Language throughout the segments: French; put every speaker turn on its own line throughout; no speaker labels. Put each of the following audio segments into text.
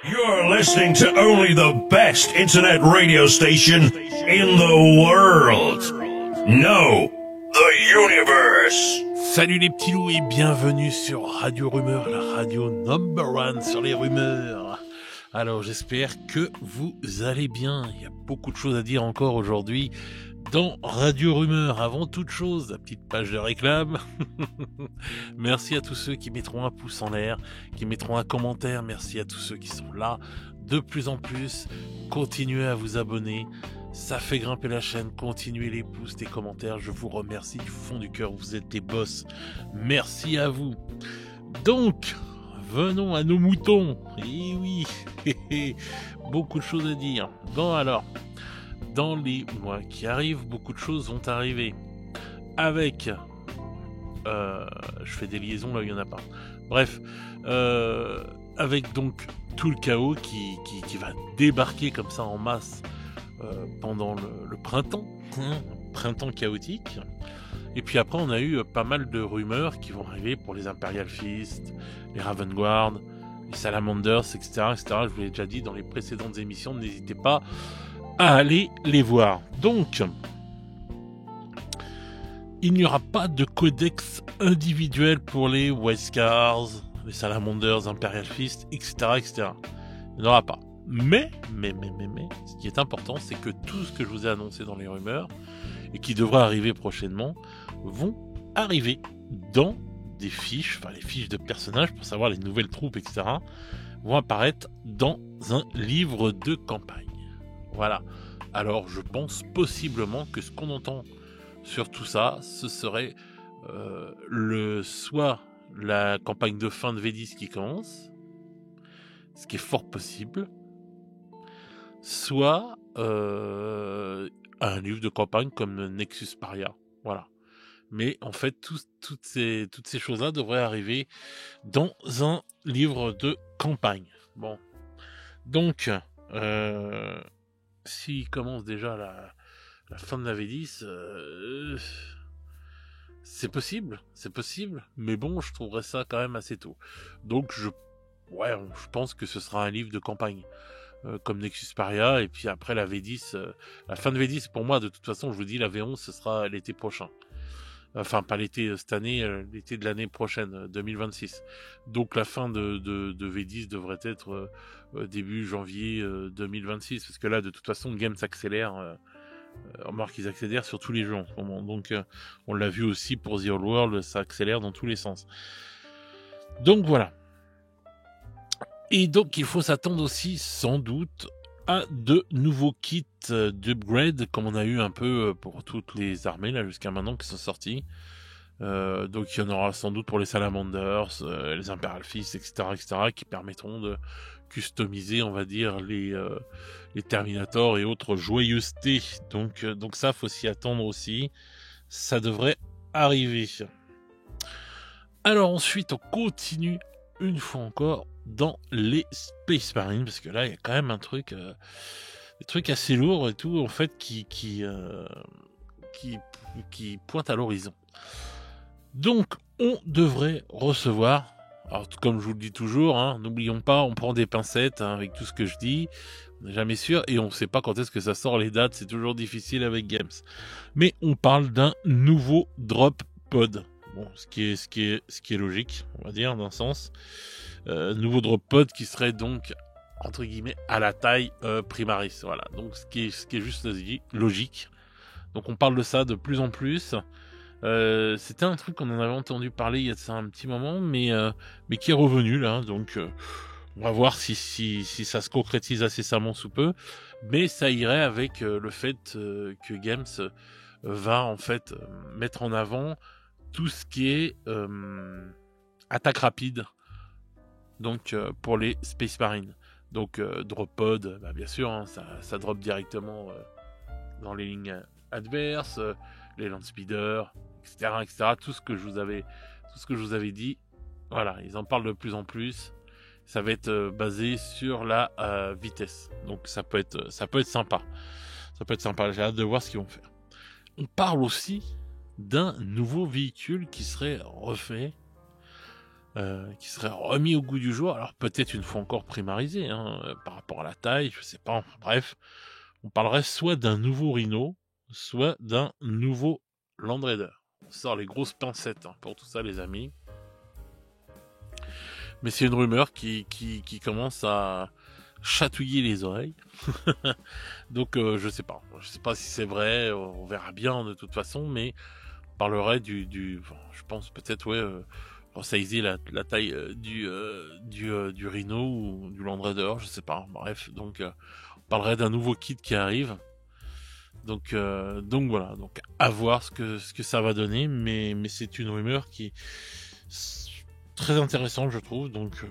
You're listening to only the best internet radio station in the world. No, the universe.
Salut les petits loups et bienvenue sur Radio Rumeur, la radio number one sur les rumeurs. Alors j'espère que vous allez bien. Il y a beaucoup de choses à dire encore aujourd'hui dans Radio Rumeur. Avant toute chose, la petite page de réclame. Merci à tous ceux qui mettront un pouce en l'air, qui mettront un commentaire. Merci à tous ceux qui sont là de plus en plus. Continuez à vous abonner. Ça fait grimper la chaîne. Continuez les pouces, les commentaires. Je vous remercie du fond du cœur. Vous êtes des boss. Merci à vous. Donc, venons à nos moutons. Eh oui, beaucoup de choses à dire. Bon alors, dans les mois qui arrivent, beaucoup de choses vont arriver. Avec, je fais des liaisons là où il n'y en a pas. Bref, avec donc tout le chaos qui va débarquer comme ça en masse pendant le printemps, printemps chaotique. Et puis après, on a eu pas mal de rumeurs qui vont arriver pour les Imperial Fist, les Ravenguard, les Salamanders, etc., etc. Je vous l'ai déjà dit dans les précédentes émissions, n'hésitez pas à aller les voir. Donc, il n'y aura pas de codex individuel pour les Wildcars, les Salamanders, Imperial Fist, etc., etc. Il n'y en aura pas. Mais, ce qui est important, c'est que tout ce que je vous ai annoncé dans les rumeurs, et qui devrait arriver prochainement, vont arriver dans des fiches, enfin les fiches de personnages pour savoir les nouvelles troupes, etc., vont apparaître dans un livre de campagne. Voilà. Alors je pense possiblement que ce qu'on entend sur tout ça, ce serait soit la campagne de fin de V10 qui commence, ce qui est fort possible, soit un livre de campagne comme Nexus Paria. Voilà. Mais en fait, toutes ces choses-là devraient arriver dans un livre de campagne. Bon. Donc, s'il commence déjà la fin de la V10, c'est possible, mais bon, je trouverais ça quand même assez tôt. Donc, je pense que ce sera un livre de campagne. Comme Nexus Paria, et puis après la V10, la fin de V10 pour moi, de toute façon, je vous dis, la V11 ce sera l'été prochain. Enfin, pas l'été cette année, l'été de l'année prochaine, 2026. Donc la fin de V10 devrait être début janvier 2026, parce que là, de toute façon, le game s'accélère. Remarque, ils accélèrent sur tous les jeux en ce moment. Donc on l'a vu aussi pour The Old World, ça accélère dans tous les sens. Donc voilà. Et donc, il faut s'attendre aussi, sans doute, à de nouveaux kits d'upgrade, comme on a eu un peu pour toutes les armées, là, jusqu'à maintenant, qui sont sortis. Donc, il y en aura sans doute pour les Salamanders, les Imperial Fist, etc., qui permettront de customiser, on va dire, les Terminators et autres joyeusetés. Donc ça, faut s'y attendre aussi. Ça devrait arriver. Alors ensuite, on continue, une fois encore, dans les Space Marines, parce que là il y a quand même un truc, des trucs assez lourds et tout, en fait, qui pointe à l'horizon. Donc on devrait recevoir, alors comme je vous le dis toujours, n'oublions pas, on prend des pincettes avec tout ce que je dis, on n'est jamais sûr, et on ne sait pas quand est-ce que ça sort, les dates, c'est toujours difficile avec Games. Mais on parle d'un nouveau drop pod. Bon, ce qui est logique, on va dire, d'un sens. Nouveau drop pod qui serait donc, entre guillemets, à la taille Primaris. Voilà, donc ce qui est juste logique. Donc on parle de ça de plus en plus. C'était un truc qu'on en avait entendu parler il y a ça un petit moment, mais qui est revenu là. Donc on va voir si ça se concrétise incessamment sous peu. Mais ça irait avec le fait que Games va en fait mettre en avant tout ce qui est attaque rapide. Donc pour les Space Marines. Donc drop pod, bien sûr, ça drop directement dans les lignes adverses, les land speeders, etc., tout ce que je vous avais dit. Voilà, ils en parlent de plus en plus. Ça va être basé sur la vitesse. Donc ça peut être sympa. J'ai hâte de voir ce qu'ils vont faire. On parle aussi d'un nouveau véhicule qui serait refait qui serait remis au goût du jour. Alors peut-être une fois encore primarisé, par rapport à la taille, je sais pas. Bref, on parlerait soit d'un nouveau Rhino, soit d'un nouveau Land Raider. On sort les grosses pincettes pour tout ça, les amis. Mais c'est une rumeur qui commence à chatouiller les oreilles. Donc je sais pas si c'est vrai, on verra bien de toute façon, mais on parlerait je pense peut-être resizer la taille du Rhino ou du Land Raider, je sais pas. Bref, donc on parlerait d'un nouveau kit qui arrive. Donc voilà, donc à voir ce que ça va donner, mais c'est une rumeur qui est très intéressante, je trouve. Donc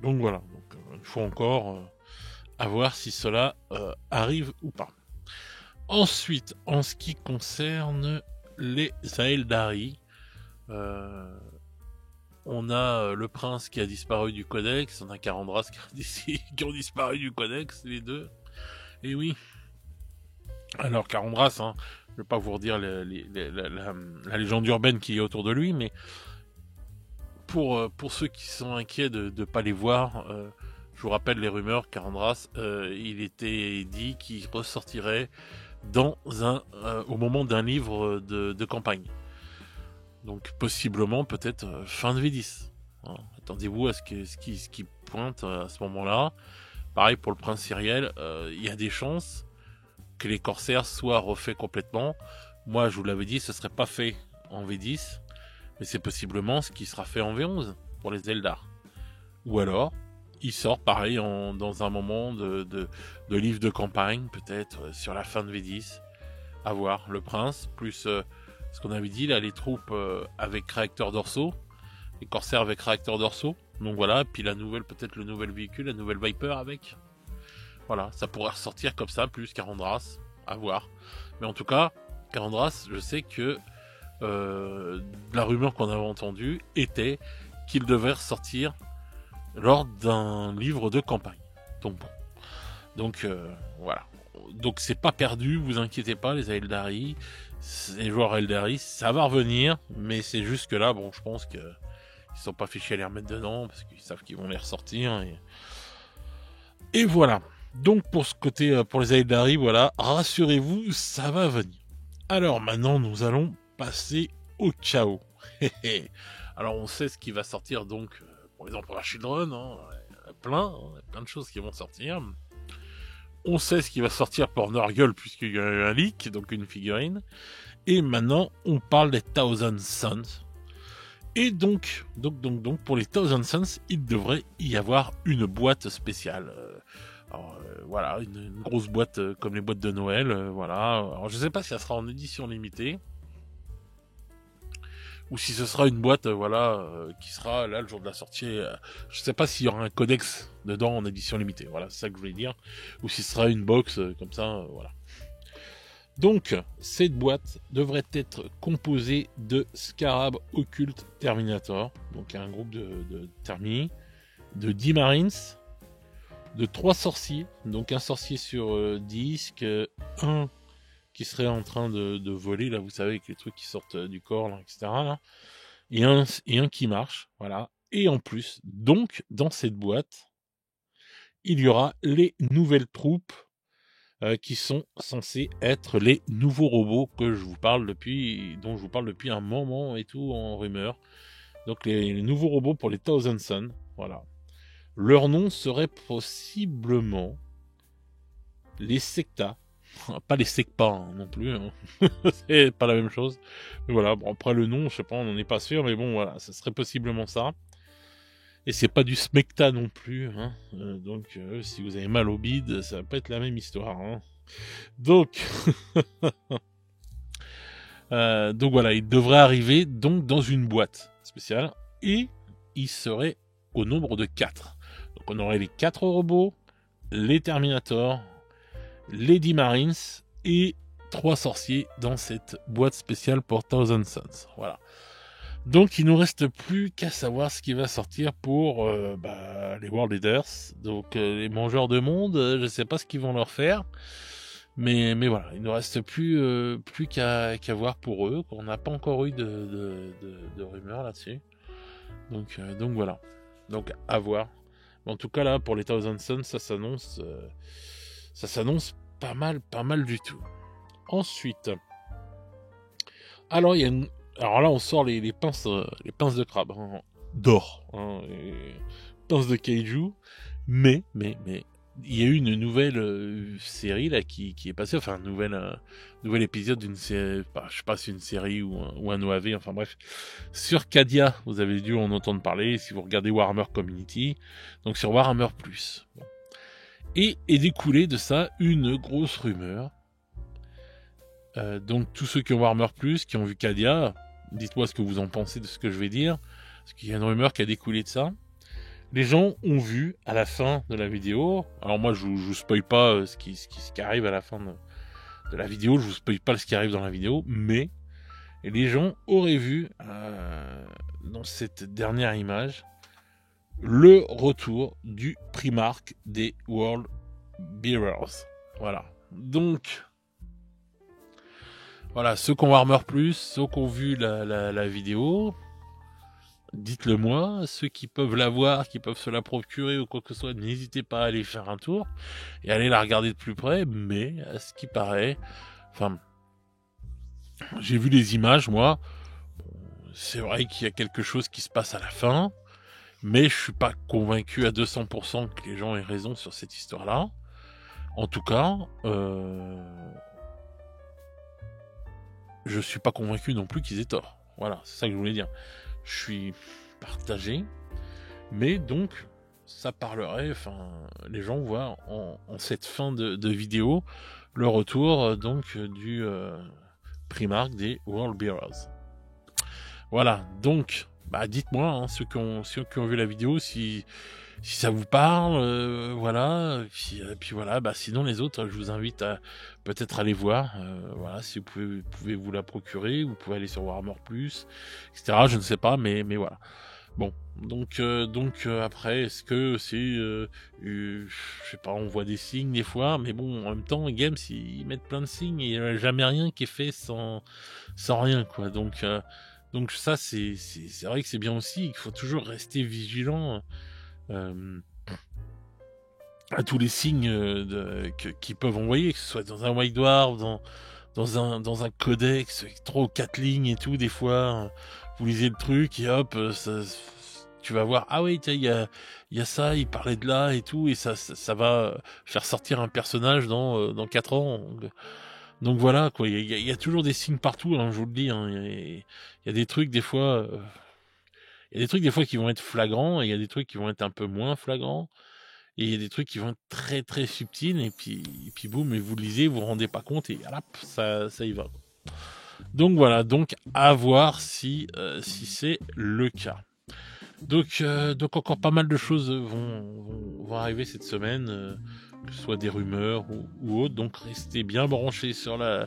voilà, donc une fois encore, à voir si cela arrive ou pas. Ensuite, en ce qui concerne les Aeldari, on a le prince qui a disparu du codex, on a Karandras qui ont disparu du codex, les deux. Et oui. Alors Karandras, je vais pas vous redire la légende urbaine qui est autour de lui, mais pour ceux qui sont inquiets de pas les voir, je vous rappelle les rumeurs. Karandras, il était dit qu'il ressortirait au moment d'un livre de campagne. Donc possiblement peut-être fin de V10. Attendez-vous à ce qui pointe à ce moment-là. Pareil pour le prince Syriel, il y a des chances que les corsaires soient refaits complètement. Moi, je vous l'avais dit, ce serait pas fait en V10, mais c'est possiblement ce qui sera fait en V11 pour les Eldar. Ou alors, il sort pareil dans un moment de livre de campagne, peut-être sur la fin de V10. À voir, le prince, plus ce qu'on avait dit là, les troupes avec réacteurs dorsaux, les corsaires avec réacteurs dorsaux. Donc voilà, puis peut-être le nouvel véhicule, la nouvelle Viper avec. Voilà, ça pourrait ressortir comme ça, plus Karandras, à voir. Mais en tout cas, Karandras, je sais que la rumeur qu'on avait entendue était qu'il devait ressortir lors d'un livre de campagne. Donc bon. Donc voilà. Donc c'est pas perdu, vous inquiétez pas les Aeldari, les joueurs Aeldari, ça va revenir, mais c'est juste que là, bon, je pense que ils sont pas fichés à les remettre dedans, parce qu'ils savent qu'ils vont les ressortir, et voilà. Donc pour ce côté, pour les Aeldari, voilà, rassurez-vous, ça va venir. Alors maintenant, nous allons passer au chaos. Alors on sait ce qui va sortir donc pour les Emperor Children, plein de choses qui vont sortir. On sait ce qui va sortir pour Nurgle puisqu'il y a eu un leak, donc une figurine. Et maintenant, on parle des Thousand Sons. Et donc pour les Thousand Sons, il devrait y avoir une boîte spéciale. Voilà, une grosse boîte comme les boîtes de Noël, voilà. Alors je sais pas si ça sera en édition limitée ou si ce sera une boîte, qui sera là le jour de la sortie. Je sais pas s'il y aura un codex dedans en édition limitée. Voilà, c'est ça que je voulais dire. Ou si ce sera une box comme ça, voilà. Donc cette boîte devrait être composée de Scarab Occult Terminator, donc un groupe de Termi, de 10 Marines, de 3 sorciers, donc un sorcier sur disque, un qui serait en train de voler, là vous savez, avec les trucs qui sortent du corps, là, etc. Là, et un qui marche, voilà. Et en plus, donc, dans cette boîte, il y aura les nouvelles troupes qui sont censées être les nouveaux robots dont je vous parle depuis un moment et tout en rumeur. Donc les nouveaux robots pour les Thousand Sons, voilà. Leur nom serait possiblement les Secta. Pas les Secpa non plus, c'est pas la même chose. Mais voilà, bon, après le nom, je sais pas, on n'en est pas sûr, mais bon voilà, ça serait possiblement ça. Et c'est pas du Smecta non plus, donc si vous avez mal au bide, ça va pas être la même histoire. Donc donc voilà, il devrait arriver donc dans une boîte spéciale et il serait au nombre de 4. Donc on aurait les 4 robots, les Terminators, les 10 Marines et 3 sorciers dans cette boîte spéciale pour Thousand Sons. Voilà. Donc il nous reste plus qu'à savoir ce qui va sortir pour les World Leaders, donc les mangeurs de monde. Je sais pas ce qu'ils vont leur faire, mais voilà, il nous reste plus qu'à voir pour eux. On n'a pas encore eu de rumeurs là-dessus. Donc voilà. Donc à voir. Mais en tout cas là, pour les Thousand Sons, ça s'annonce pas mal du tout. Ensuite, alors alors là on sort les pinces de crabe, hein, d'or, hein, pinces de kaiju, mais il y a eu une nouvelle série là qui est passée, enfin nouvel épisode d'une série, je sais pas si c'est une série ou un OAV, enfin bref, sur Cadia, vous avez dû en entendre parler si vous regardez Warhammer Community, donc sur Warhammer Plus. Bon. Et est découlé de ça une grosse rumeur. Donc tous ceux qui ont Warhammer Plus, qui ont vu Cadia, dites-moi ce que vous en pensez de ce que je vais dire, parce qu'il y a une rumeur qui a découlé de ça. Les gens ont vu à la fin de la vidéo, alors moi je vous spoil pas ce qui arrive à la fin de la vidéo, je vous spoil pas ce qui arrive dans la vidéo, mais les gens auraient vu dans cette dernière image le retour du Primarch des World Bearers. Voilà. Donc voilà, ceux qui ont Warhammer Plus, ceux qui ont vu la vidéo, dites-le moi. Ceux qui peuvent la voir, qui peuvent se la procurer ou quoi que ce soit, n'hésitez pas à aller faire un tour et aller la regarder de plus près. Mais à ce qui paraît, enfin, j'ai vu les images, moi. C'est vrai qu'il y a quelque chose qui se passe à la fin, mais je suis pas convaincu à 200% que les gens aient raison sur cette histoire-là. En tout cas, je suis pas convaincu non plus qu'ils aient tort. Voilà, c'est ça que je voulais dire. Je suis partagé, mais donc ça parlerait, enfin, les gens voient en cette fin de vidéo le retour donc du Primarch des World Bearers. Voilà, donc dites-moi, hein, ceux qui ont vu la vidéo, si ça vous parle, voilà. Puis voilà, sinon les autres, je vous invite à peut-être aller voir. Voilà, si vous pouvez vous la procurer, vous pouvez aller sur Warhammer Plus, etc. Je ne sais pas, mais voilà. Bon, donc après, est-ce que c'est, je sais pas, on voit des signes des fois, mais bon, en même temps, Games ils mettent plein de signes et il n'y a jamais rien qui est fait sans rien, quoi. Donc ça, c'est vrai que c'est bien aussi. Il faut toujours rester vigilant à tous les signes qu'ils peuvent envoyer, que ce soit dans un White Dwarf, dans un codex, 3 ou 4 lignes et tout. Des fois, vous lisez le truc et hop, tu vas voir, ah oui, tiens, il y a ça, il parlait de là et tout, et ça va faire sortir un personnage dans 4 ans. Donc voilà, quoi, il y a toujours des signes partout, hein, je vous le dis, hein, il y a des trucs des fois... il y a des trucs des fois qui vont être flagrants, et il y a des trucs qui vont être un peu moins flagrants, et il y a des trucs qui vont être très très subtils, et puis boum, et vous lisez, vous vous rendez pas compte, et hop, ça y va. Donc voilà, donc à voir si c'est le cas. Donc encore pas mal de choses vont arriver cette semaine, que ce soit des rumeurs ou autres, donc restez bien branchés sur la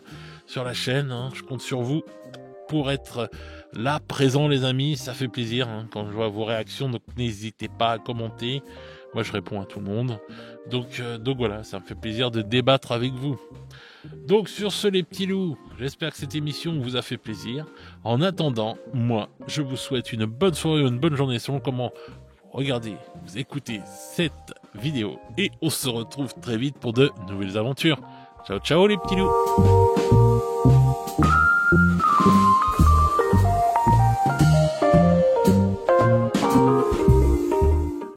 chaîne, hein, je compte sur vous pour être là, présent les amis, ça fait plaisir hein, quand je vois vos réactions, donc n'hésitez pas à commenter, moi je réponds à tout le monde, donc voilà, ça me fait plaisir de débattre avec vous. Donc sur ce les petits loups, j'espère que cette émission vous a fait plaisir. En attendant, moi je vous souhaite une bonne soirée, une bonne journée selon comment regardez, vous écoutez cette vidéo, et on se retrouve très vite pour de nouvelles aventures. Ciao ciao les petits loups.